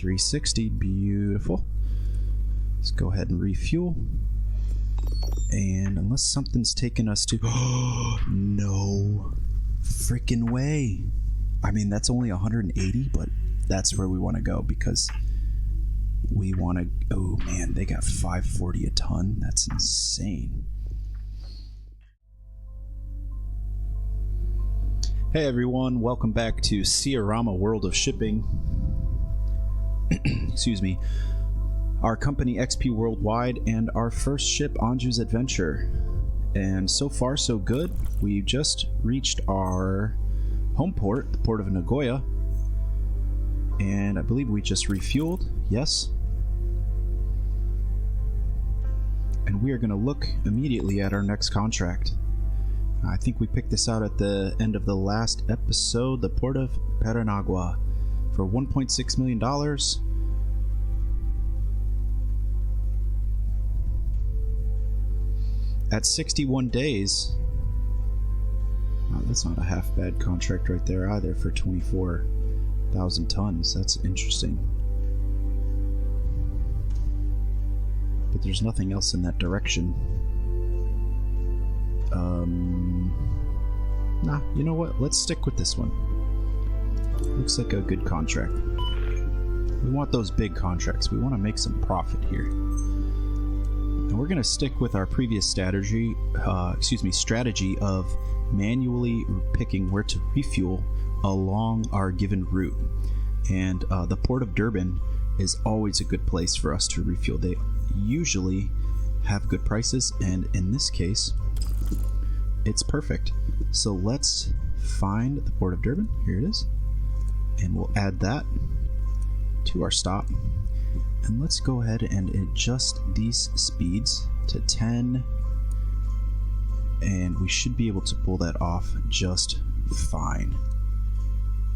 360, beautiful. Let's go ahead and refuel. And unless something's taking us to... no freaking way. I mean, that's only 180, but that's where we want to go because we want to... Oh, man, they got 540 a ton. That's insane. Hey, everyone. Welcome back to SeaOrama World of Shipping. Excuse me. Our company XP Worldwide and our first ship, Anju's Adventure. And so far so good. We've just reached our home port, the port of Nagoya, and I believe we just refueled. Yes. And we are going to look immediately at our next contract. I think we picked this out at the end of the last episode, the port of Paranagua, for $1.6 million. At 61 days. Wow, that's not a half bad contract right there either for 24,000 tons. That's interesting. But there's nothing else in that direction. Nah, you know what? Let's stick with this one. Looks like a good contract. We want those big contracts. We want to make some profit here. And we're going to stick with our previous strategy of manually picking where to refuel along our given route. And the Port of Durban is always a good place for us to refuel. They usually have good prices, and in this case, it's perfect. So let's find the Port of Durban. Here it is. And we'll add that to our stop. And let's go ahead and adjust these speeds to 10. And we should be able to pull that off just fine.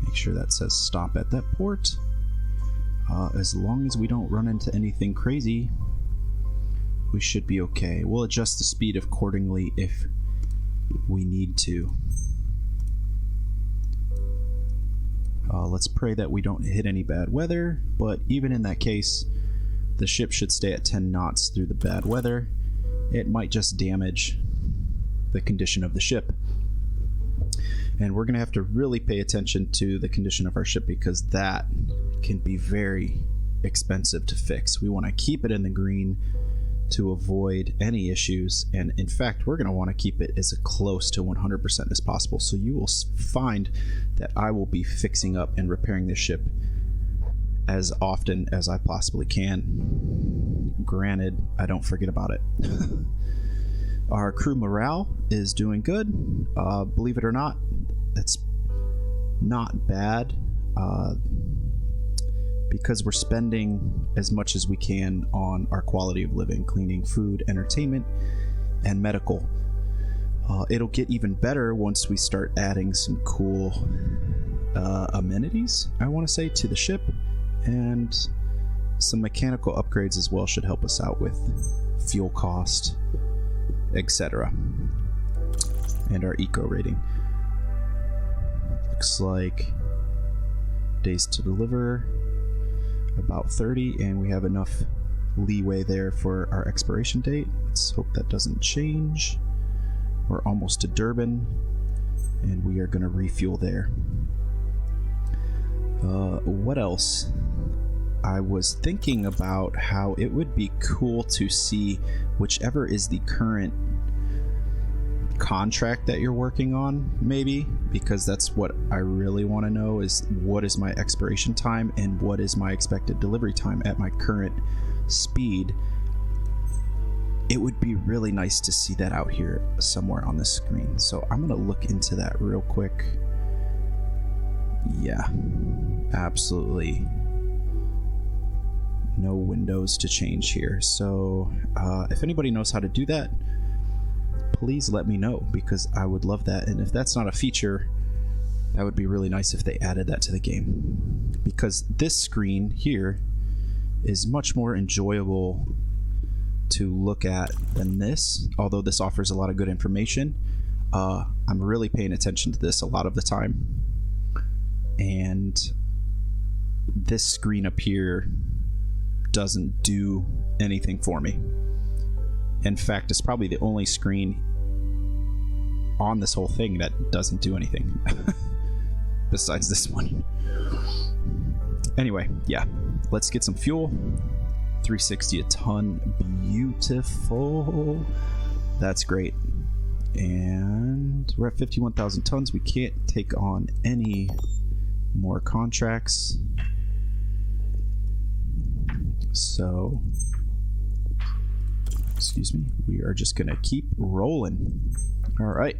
Make sure that says stop at that port. As long as we don't run into anything crazy, we should be okay. We'll adjust the speed accordingly if we need to. Let's pray that we don't hit any bad weather, but even in that case, the ship should stay at 10 knots through the bad weather. It might just damage the condition of the ship. And we're going to have to really pay attention to the condition of our ship because that can be very expensive to fix. We want to keep it in the green to avoid any issues, and in fact we're going to want to keep it as close to 100% as possible. So you will find that I will be fixing up and repairing this ship as often as I possibly can. Granted, I don't forget about it. Our crew morale is doing good. Believe it or not, it's not bad. Because we're spending as much as we can on our quality of living, cleaning, food, entertainment, and medical. It'll get even better once we start adding some cool amenities, I want to say, to the ship, and some mechanical upgrades as well should help us out with fuel cost, etc. And our eco rating. Looks like days to deliver about 30, and we have enough leeway there for our expiration date. Let's hope that doesn't change. We're almost to Durban, and we are going to refuel there. What else? I was thinking about how it would be cool to see whichever is the current contract that you're working on, maybe, because that's what I really want to know, is what is my expiration time and what is my expected delivery time at my current speed. It would be really nice to see that out here somewhere on the screen, so I'm gonna look into that real quick. Yeah, absolutely no windows to change here. So if anybody knows how to do that, please let me know, because I would love that. And if that's not a feature, that would be really nice if they added that to the game, because this screen here is much more enjoyable to look at than this. Although this offers a lot of good information, I'm really paying attention to this a lot of the time, and this screen up here doesn't do anything for me. In fact, it's probably the only screen on this whole thing that doesn't do anything besides this one. Anyway, yeah, let's get some fuel. 360 a ton. Beautiful. That's great. And we're at 51,000 tons. We can't take on any more contracts. So, excuse me, we are just gonna keep rolling. All right,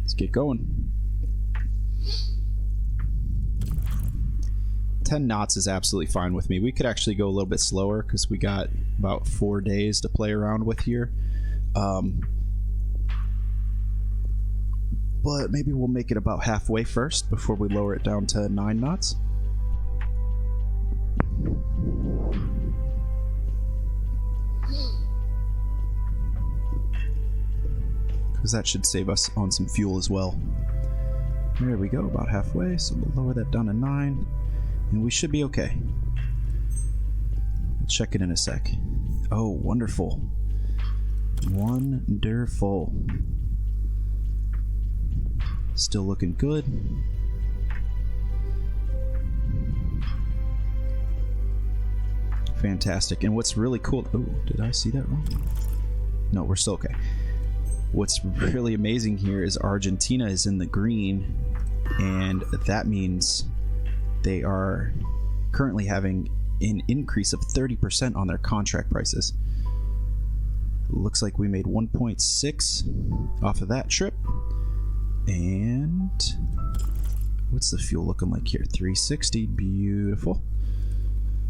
let's get going. 10 knots is absolutely fine with me. We could actually go a little bit slower because we got about 4 days to play around with here. But maybe we'll make it about halfway first before we lower it down to 9 knots. Because that should save us on some fuel as well. There we go, about halfway. So we'll lower that down to 9. And we should be okay. We'll check it in a sec. Oh, wonderful. Wonderful. Still looking good. Fantastic. And what's really cool... Oh, did I see that wrong? No, we're still okay. What's really amazing here is Argentina is in the green, and that means they are currently having an increase of 30% on their contract prices. Looks like we made 1.6 off of that trip. And what's the fuel looking like here? 360. Beautiful.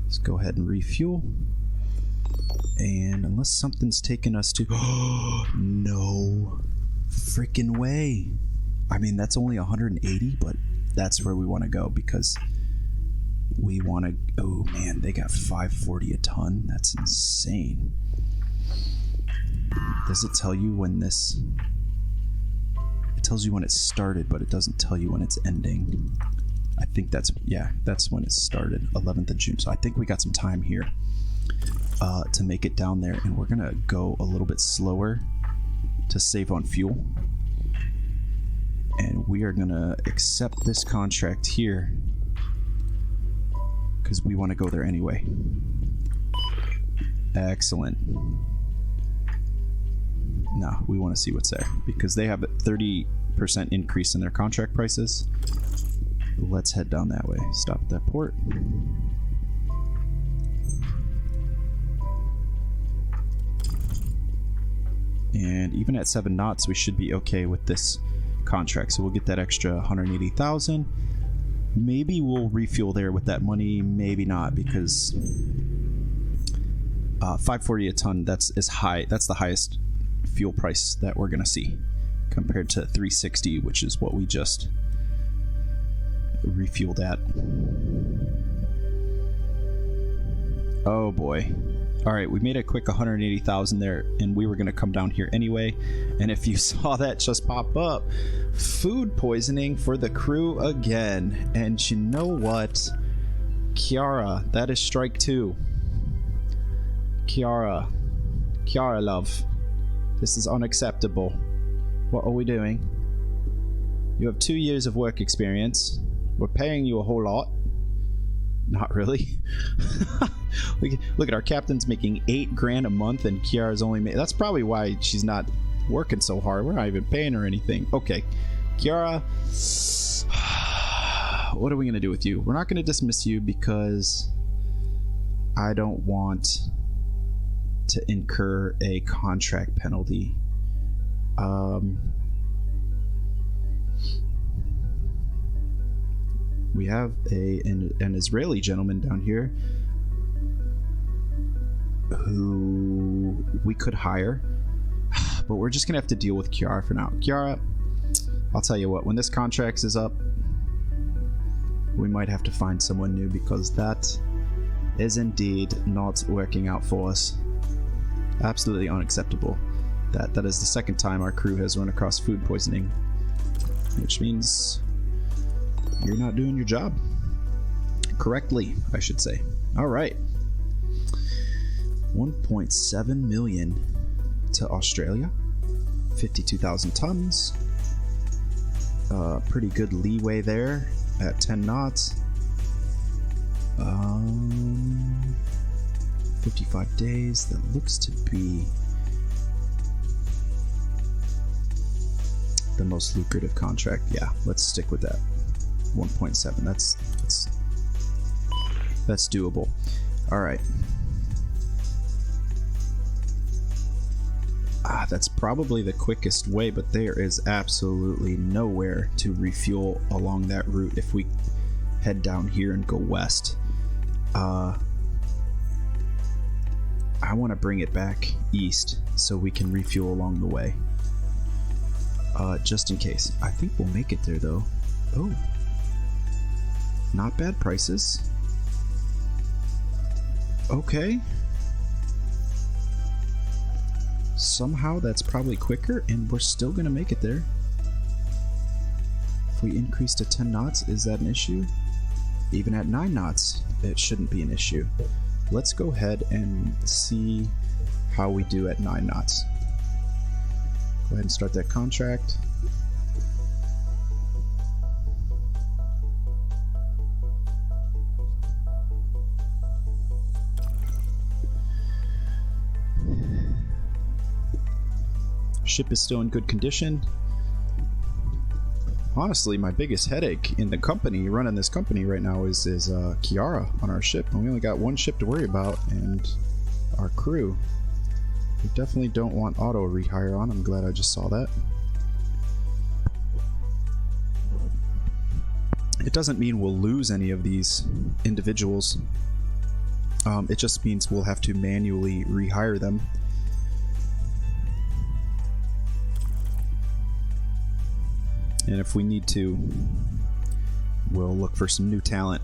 Let's go ahead and refuel. And unless something's taking us to... No freaking way. I mean, that's only 180, but that's where we want to go because we want to... Oh, man, they got 540 a ton. That's insane. Does it tell you when this... It tells you when it started, but it doesn't tell you when it's ending. I think that's... Yeah, that's when it started. 11th of June. So I think we got some time here to make it down there. And we're going to go a little bit slower to save on fuel. And we are going to accept this contract here because we want to go there anyway. Excellent. No, we want to see what's there because they have a 30% increase in their contract prices. Let's head down that way. Stop at that port. And even at 7 knots, we should be okay with this contract. So we'll get that extra 180,000. Maybe we'll refuel there with that money. Maybe not, because 540 a ton, that's as high. That's the highest fuel price that we're gonna see compared to 360, which is what we just refueled at. Oh boy. All right, we made a quick 180,000 there, and we were going to come down here anyway. And if you saw that just pop up, food poisoning for the crew again. And you know what? Kiara, that is strike 2. Kiara, love, this is unacceptable. What are we doing? You have 2 years of work experience. We're paying you a whole lot. Not really. Look at our captain's making $8 grand a month, and Kiara's only that's probably why she's not working so hard. We're not even paying her anything. Okay, Kiara, what are we gonna do with you? We're not gonna dismiss you because I don't want to incur a contract penalty. We have an Israeli gentleman down here who we could hire, but we're just gonna have to deal with Kiara for now. Kiara, I'll tell you what, when this contract is up, we might have to find someone new because that is indeed not working out for us. Absolutely unacceptable. That is the second time our crew has run across food poisoning, which means you're not doing your job. correctly, I should say. All right. 1.7 million to Australia. 52,000 tons. Pretty good leeway there at 10 knots. 55 days. That looks to be the most lucrative contract. Yeah, let's stick with that. 1.7. That's doable. All right. That's probably the quickest way, but there is absolutely nowhere to refuel along that route if we head down here and go west. I want to bring it back east so we can refuel along the way. Just in case. I think we'll make it there though. Oh. Not bad prices. Okay. Somehow that's probably quicker and we're still gonna make it there. If we increase to 10 knots, is that an issue? Even at 9 knots, it shouldn't be an issue. Let's go ahead and see how we do at 9 knots. Go ahead and start that contract. Ship is still in good condition. Honestly, my biggest headache in the company, running this company right now, is Kiara on our ship. And we only got one ship to worry about, and our crew. We definitely don't want auto rehire on. I'm glad I just saw that. It doesn't mean we'll lose any of these individuals. It just means we'll have to manually rehire them. And if we need to, we'll look for some new talent.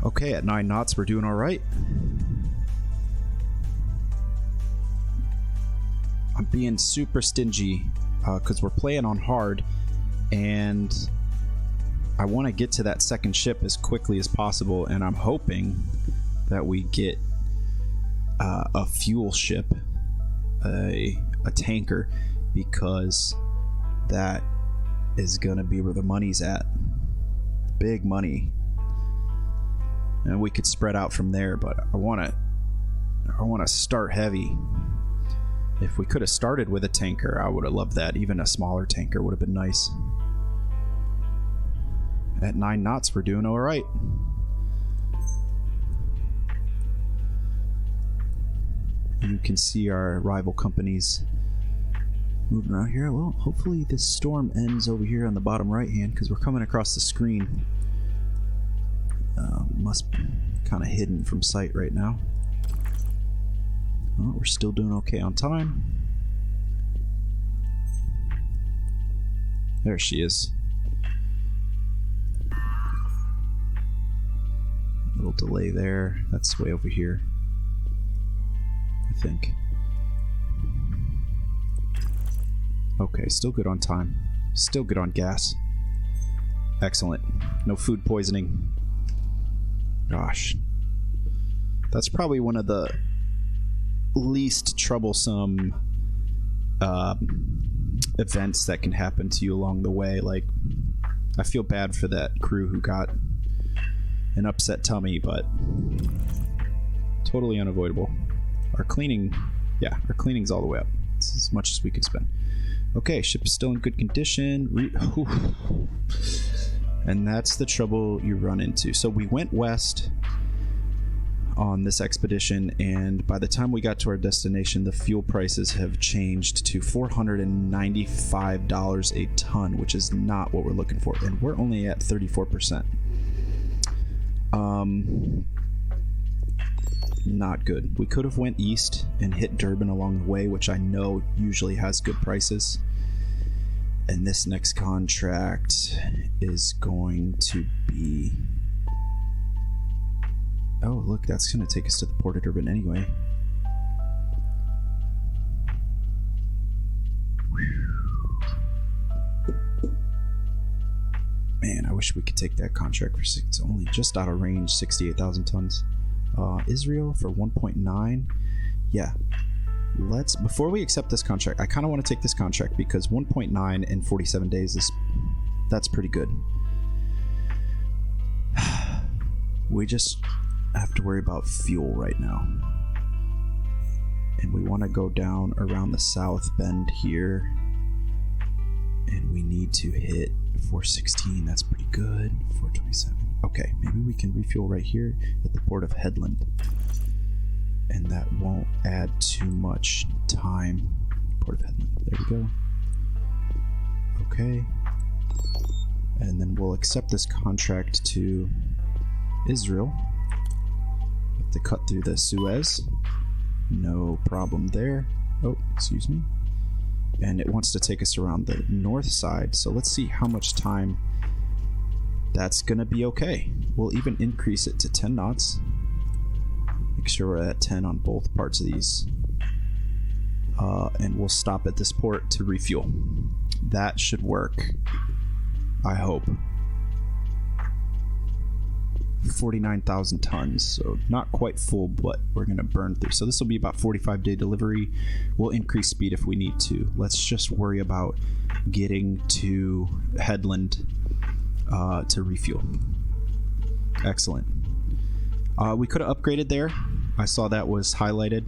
Okay, at 9 knots, we're doing all right. I'm being super stingy because we're playing on hard, and I want to get to that second ship as quickly as possible, and I'm hoping that we get a fuel ship, a tanker, because that is gonna be where the money's at. Big money. And we could spread out from there, but I wanna start heavy. If we could have started with a tanker, I would have loved that. Even a smaller tanker would have been nice. At 9 knots, we're doing all right. You can see our rival companies moving around here. Well, hopefully this storm ends over here on the bottom right hand, because we're coming across the screen. Must be kind of hidden from sight right now. Well, we're still doing okay on time. There she is. A little delay there. That's way over here, I think. Okay, still good on time. Still good on gas. Excellent. No food poisoning. Gosh. That's probably one of the least troublesome events that can happen to you along the way. Like, I feel bad for that crew who got an upset tummy, but totally unavoidable. Our cleaning, yeah, our cleaning's all the way up. It's as much as we can spend. Okay, ship is still in good condition. And that's the trouble you run into. So we went west on this expedition, and by the time we got to our destination, the fuel prices have changed to $495 a ton, which is not what we're looking for, and we're only at 34%. Not good. We could have went east and hit Durban along the way, which I know usually has good prices. And this next contract is going to be... Oh, look, that's going to take us to the port of Durban anyway. wish we could take that contract for six. It's only just out of range, 68,000 tons. Israel for 1.9. Yeah. Before we accept this contract, I kind of want to take this contract because 1.9 in 47 days that's pretty good. We just have to worry about fuel right now. And we want to go down around the south bend here. And we need to hit 416. That's pretty good. 427. Okay, maybe we can refuel right here at the port of Headland. And that won't add too much time. Port of Headland. There we go. Okay. And then we'll accept this contract to Israel. Have to cut through the Suez. No problem there. Oh, excuse me. And it wants to take us around the north side. So let's see how much time that's going to be okay. We'll even increase it to 10 knots. Make sure we're at 10 on both parts of these. And we'll stop at this port to refuel. That should work. I hope. 49,000 tons, so not quite full, but we're going to burn through. So this will be about 45-day delivery. We'll increase speed if we need to. Let's just worry about getting to Headland to refuel. Excellent. We could have upgraded there. I saw that was highlighted.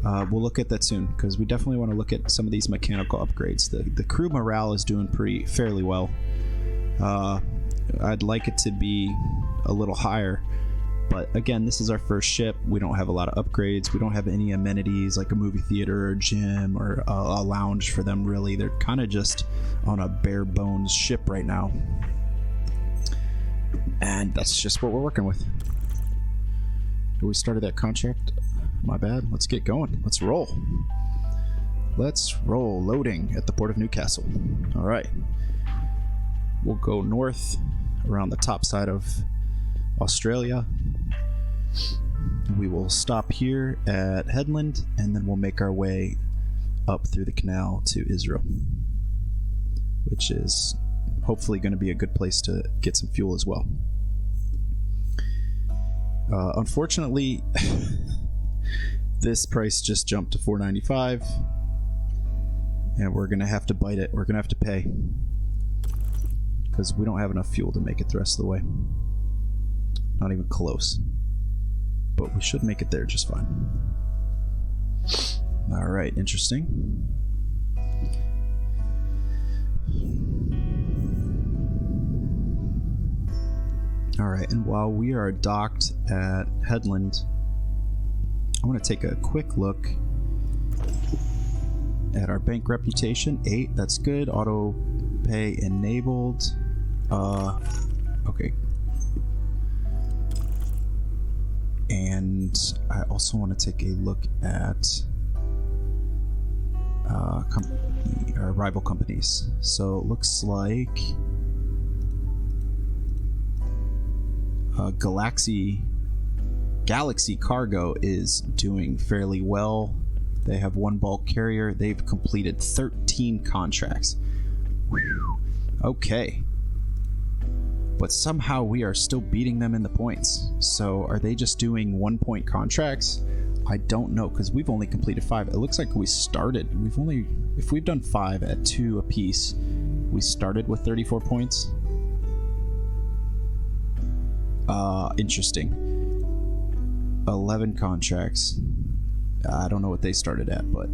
We'll look at that soon because we definitely want to look at some of these mechanical upgrades. The crew morale is doing fairly well. I'd like it to be a little higher, but again, this is our first ship. We don't have a lot of upgrades. We don't have any amenities like a movie theater or a gym or a lounge for them, really. They're kind of just on a bare bones ship right now, and that's just what we're working with. We started that contract. My bad. Let's get going. Let's roll. Let's roll. Loading at the port of Newcastle. All right. We'll go north around the top side of Australia. We will stop here at Headland, and then we'll make our way up through the canal to Israel, which is hopefully going to be a good place to get some fuel as well. Unfortunately, this price just jumped to $4.95, and we're going to have to bite it. We're going to have to pay because we don't have enough fuel to make it the rest of the way. Not even close. But we should make it there just fine. Alright, interesting. Alright, and while we are docked at Headland, I want to take a quick look at our bank reputation. 8, that's good. Auto pay enabled. Okay. And I also want to take a look at our rival companies. So it looks like Galaxy Cargo is doing fairly well. They have one bulk carrier. They've completed 13 contracts. Whew. Okay. But somehow we are still beating them in the points. So are they just doing 1-point contracts? I don't know, because we've only completed 5. It looks like we started. If we've done 5 at 2 apiece, we started with 34 points. Interesting. 11 contracts. I don't know what they started at, but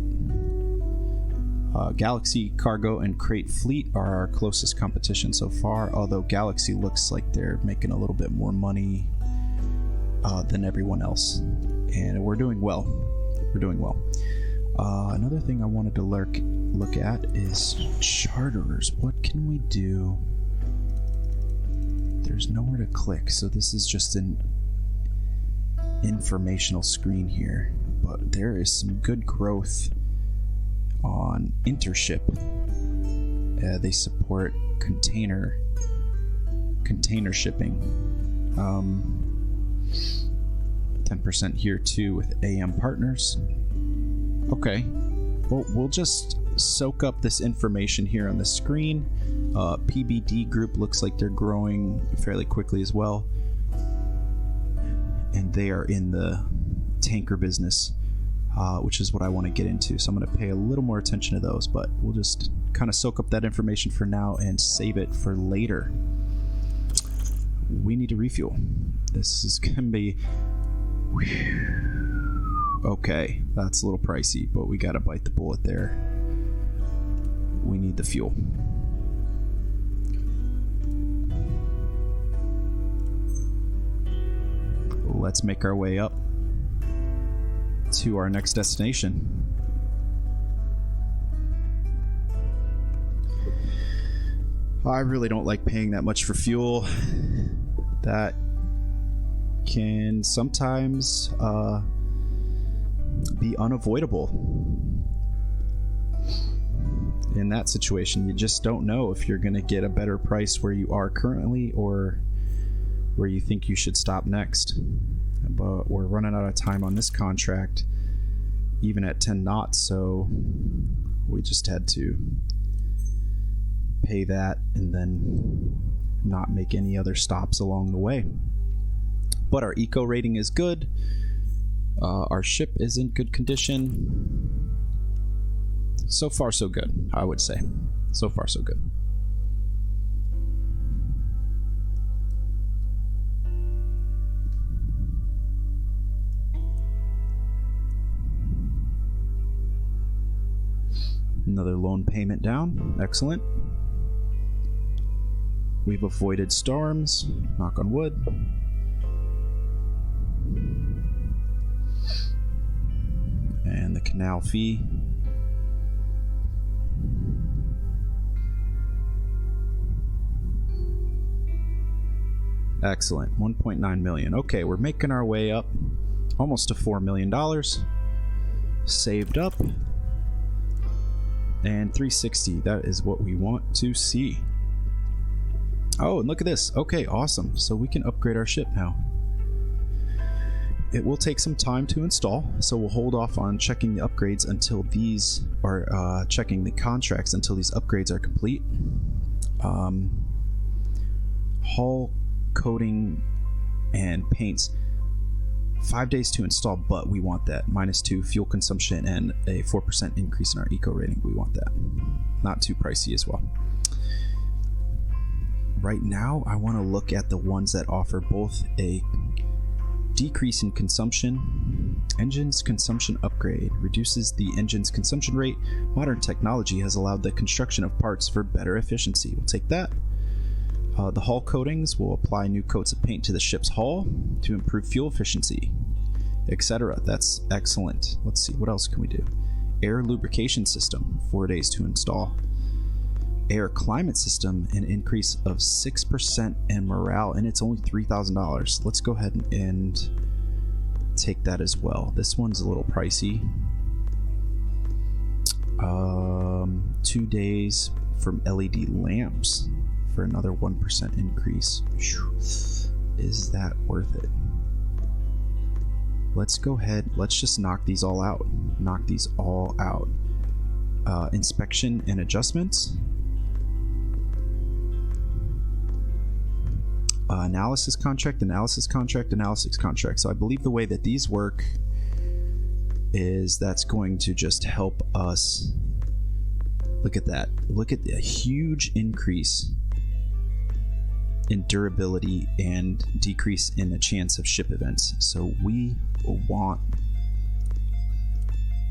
Galaxy Cargo and Crate Fleet are our closest competition so far, although Galaxy looks like they're making a little bit more money than everyone else, and we're doing well. We're doing well. Another thing I wanted to look at is charterers. What can we do? There's nowhere to click, so this is just an informational screen here, but there is some good growth on Intership. They support container shipping. 10% here too with AM Partners. Okay, well, we'll just soak up this information here on the screen. PBD group looks like they're growing fairly quickly as well, and they are in the tanker business, which is what I want to get into, so I'm going to pay a little more attention to those, but we'll just kind of soak up that information for now and save it for later. We need to refuel. This is going to be... Okay, that's a little pricey, but we got to bite the bullet there. We need the fuel. Let's make our way up to our next destination. I really don't like paying that much for fuel. That can sometimes be unavoidable. In that situation, you just don't know if you're going to get a better price where you are currently or where you think you should stop next. But we're running out of time on this contract, even at 10 knots, so we just had to pay that and then not make any other stops along the way. But our eco rating is good. Our ship is in good condition. So far, so good, I would say. So far, so good. Another loan payment down. Excellent. We've avoided storms. Knock on wood. And the canal fee. Excellent. 1.9 million. Okay, we're making our way up almost to $4 million. Saved up. And 360. That is what we want to see. Oh, and look at this. Okay, awesome. So we can upgrade our ship now. It will take some time to install, so we'll hold off on checking the upgrades until these are checking the contracts until these upgrades are complete. Hull coating and paints, 5 days to install, but we want that. -2 fuel consumption and a 4% increase in our eco rating. We want that. Not too pricey as well. Right now, I want to look at the ones that offer both a decrease in consumption. Engine's consumption upgrade reduces the engine's consumption rate. Modern technology has allowed the construction of parts for better efficiency. We'll take that. The hull coatings will apply new coats of paint to the ship's hull to improve fuel efficiency, etc. That's excellent. Let's see, what else can we do? Air lubrication system, 4 days to install. Air climate system, an increase of 6% in morale, and it's only $3,000. Let's go ahead and take that as well. This one's a little pricey. 2 days from LED lamps for another 1% increase. Is that worth it? Let's go ahead. Let's just knock these all out. Knock these all out. Inspection and adjustments. Analysis contract, analysis contract, analysis contract. So I believe the way that these work is that's going to just help us. Look at that. Look at the huge increase in durability and decrease in the chance of ship events. So we want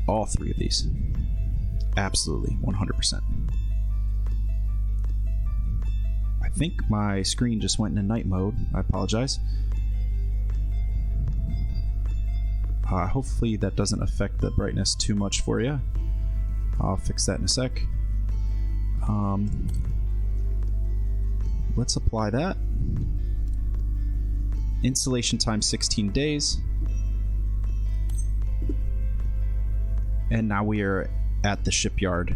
all three of these. Absolutely, 100%. I think my screen just went into night mode. I apologize. Hopefully that doesn't affect the brightness too much for you. I'll fix that in a sec. Let's apply that. Installation time 16 days. And now we are at the shipyard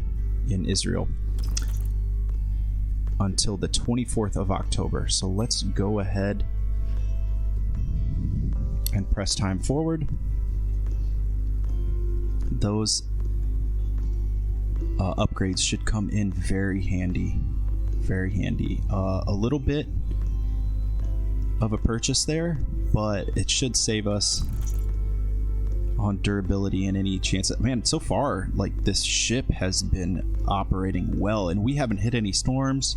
in Israel until the 24th of October. So let's go ahead and press time forward. Those upgrades should come in very handy. Very handy. A little bit of a purchase there, but it should save us on durability and any chance that, man, so far, like, this ship has been operating well, and we haven't hit any storms,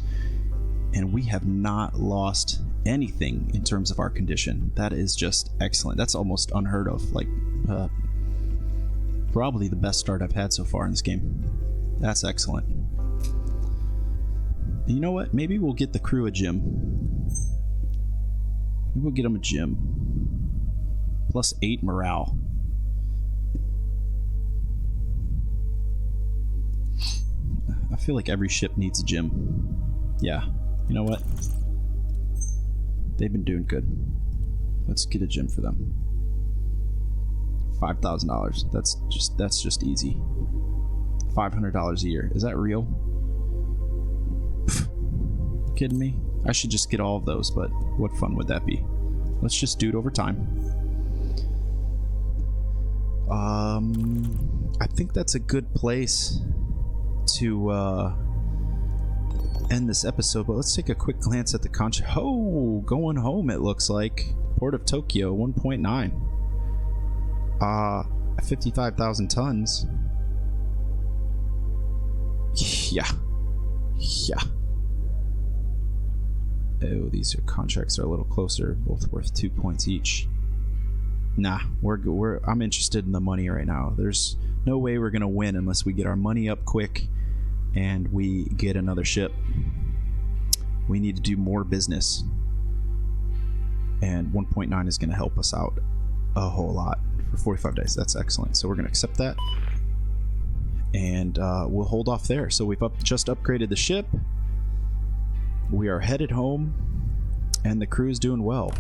and we have not lost anything in terms of our condition. That is just excellent. That's almost unheard of. Like, probably the best start I've had so far in this game. That's excellent. You know what? Maybe we'll get the crew a gym. Maybe we'll get them a gym. Plus 8 morale. I feel like every ship needs a gym. Yeah. You know what? They've been doing good. Let's get a gym for them. $5,000. That's just easy. $500 a year. Is that real? Pfft. Kidding me? I should just get all of those, but what fun would that be? Let's just do it over time. I think that's a good place to end this episode, but let's take a quick glance at the contract. Oh, going home, it looks like. Port of Tokyo, 1.9. 55,000 tons. Yeah. Oh, these contracts are a little closer, both worth 2 points each. Nah, I'm interested in the money right now. There's no way we're gonna win unless we get our money up quick and we get another ship. We need to do more business, and 1.9 is gonna help us out a whole lot for 45 days. That's excellent. So we're gonna accept that, and we'll hold off there. So we've just upgraded the ship. We are headed home, and the crew's doing well.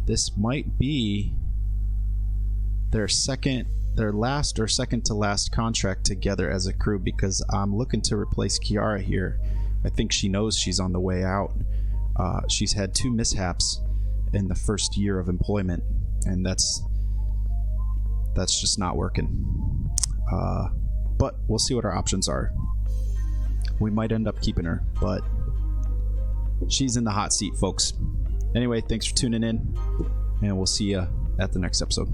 This might be their last or second to last contract together as a crew, because I'm looking to replace Kiara here. I think she knows she's on the way out. She's had 2 mishaps in the first year of employment, and that's just not working. But we'll see what our options are. We might end up keeping her, but she's in the hot seat, folks. Anyway, thanks for tuning in, and we'll see you at the next episode.